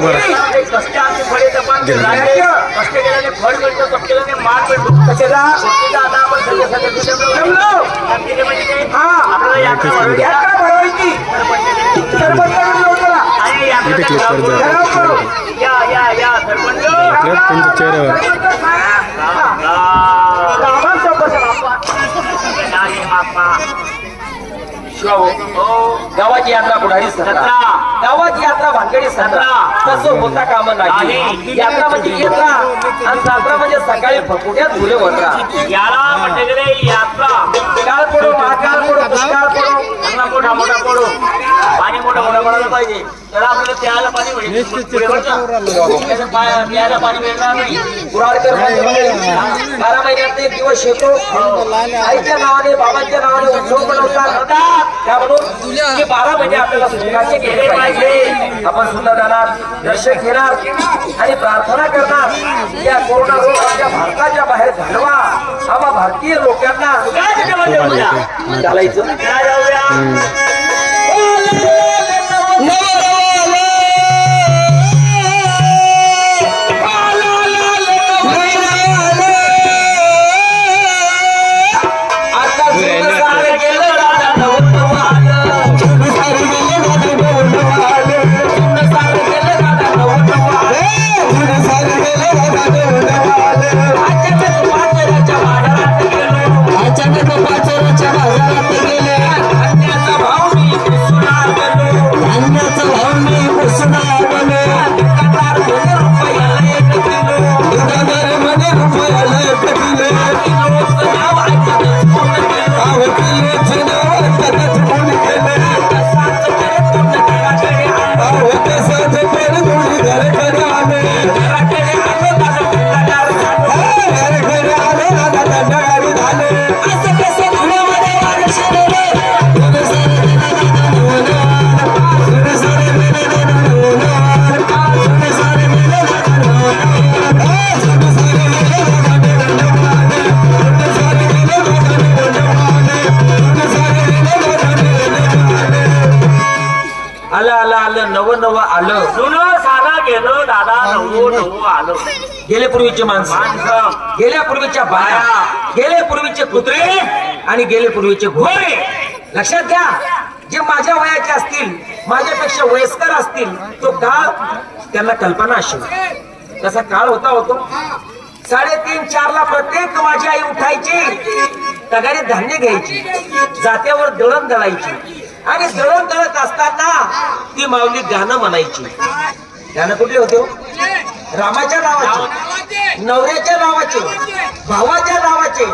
कष्टाचे फळे तपास कष्ट केल्याने फळ मिळतं कष्ट केल्याने मान मिळतो कशाला आता आपण आपल्याला यात्रा भरवायची या सरपंच गावाची यात्रा पुढारी गावाची यात्रा भानगडी तसं होता काम नाही. यात्रा म्हणजे यात्रा आणि साजरा म्हणजे सकाळी फकुट्यात फुले वरला याला म्हटले गेले यात्रा काळ पडो महाकाळ पडो दुष्काळ पडो चांगला मोठा मोठा पडो पाणी मोठा मोठा पडायला पाहिजे तर आपल्याला प्यायला पाणी मिळेल प्यायला पाणी मिळणार नाही. पुराडकर 12 महिन्यात एक दिवस येतो आईच्या नावाने बाबांच्या नावाने उत्सव बनवतात त्यामुळे 12 महिने आपल्याला सुखाचे गेले पाहिजे. आपण सुद्धा जाणार दर्शन घेणार आणि प्रार्थना करणार या कोरोना रोग आपल्या भारताच्या बाहेर घालवा. आम्हा भारतीय लोकांना चालायचं नवं आलं जुनं साधा गेलं दादा नवं आलं. गेले पूर्वीचे माणसं गेल्या पूर्वीच्या बाया गेले पूर्वीचे कुत्रे आणि गेले पूर्वीचे घोडे. लक्षात घ्या जे माझ्या वयाचे असतील माझ्यापेक्षा वयस्कर असतील तो काळ त्यांना कल्पना असेल तसा काळ होतो 3:30-4 ला प्रत्येक माझी आई उठायची तगारी धान्य घ्यायची जात्यावर दळण दळायची आणि दळण दळत असताना ती माऊली गाणं म्हणायची. गाणं कुठले होते रामाच्या नावाचे नवऱ्याच्या नावाचे भावाच्या नावाचे.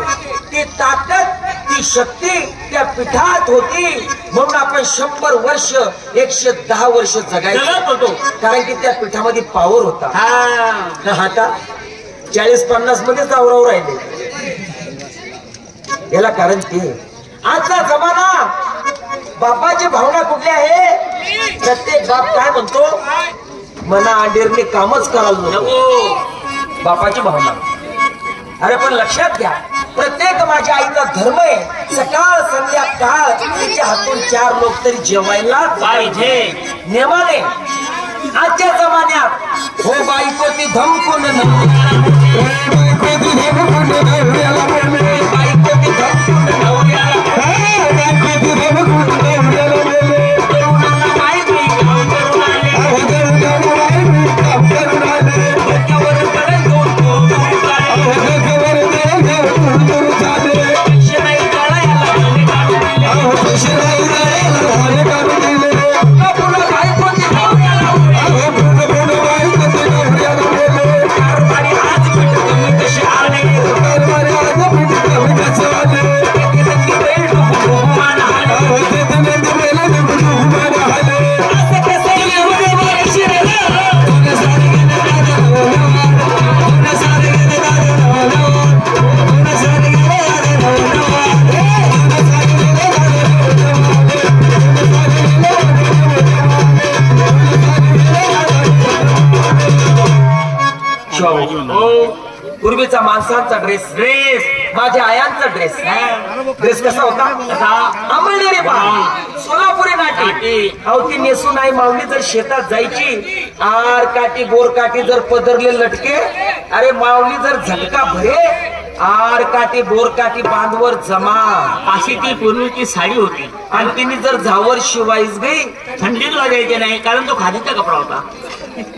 ती ताकद ती शक्ती त्या पीठात होती म्हणून आपण 100 वर्ष 110 वर्ष जगायचं होतो कारण की त्या पीठामध्ये पावर होता. आता 40-50 मध्येच आवरावर राहिले. याला कारण ते आजचा जमाना बापाची भावना कुठली आहे. प्रत्येक बाप काय म्हणतो मना अंडेरने कामच करायला नको बापाची भावना. अरे पण लक्षात घ्या प्रत्येक माझ्या आईचा धर्म आहे सकाळ संध्याकाळ तिच्या हातून 4 लोक तरी जेवायला पाहिजे नियमाने. आजच्या जमान्यात हो बायको ती धमकून पूर्वीचा माणसांचा ड्रेस माझ्या आयांचा ड्रेस कसा होता? अंमळनेरी पहा सोलापुरी नाटी अहो ती नेसून आई माऊली जर शेतात जायची आर काठी बोर काठी जर पदरले लटके अरे माऊली जर झटका भरे आर काठी बोर काठी बांधवर जमा अशी ती पूर्वीची साडी होती. आणि तिने जर झावर शिवायच गई थंडीत वाजायचे नाही कारण तो खादीचा कपडा होता.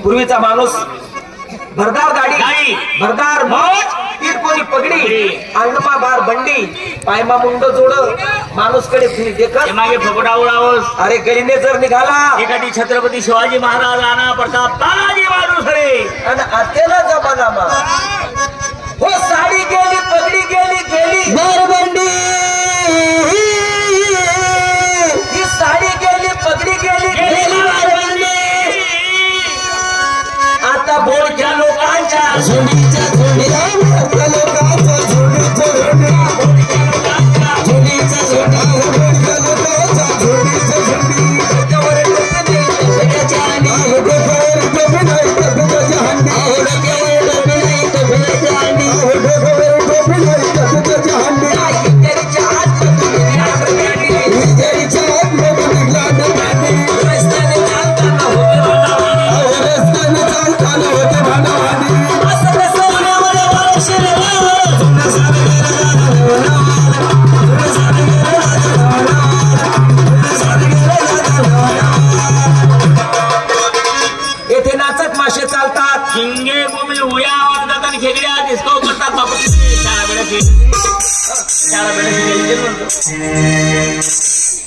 पूर्वीचा माणूस भरदार गाडी भरदार मोज तीर कोणी पगडी अंगमा बार बंडी पायमा मुंड जोड माणूस कडे फिरी देखत मागे फकोडा उडावस. अरे गरीने जर निघाला एखादी छत्रपती शिवाजी महाराज राणा प्रताप तानाजी माणूस रे आणि आतेला जमानामा हो साडी गेली पगडी गेली बारबंडी ही साडी गेली पगडी गेली बारबंडी आता बोलच्या लोकांच्या झुंडीच्या झुंडीच्या लोकांच्या झुंडीच्या झुंडीच्या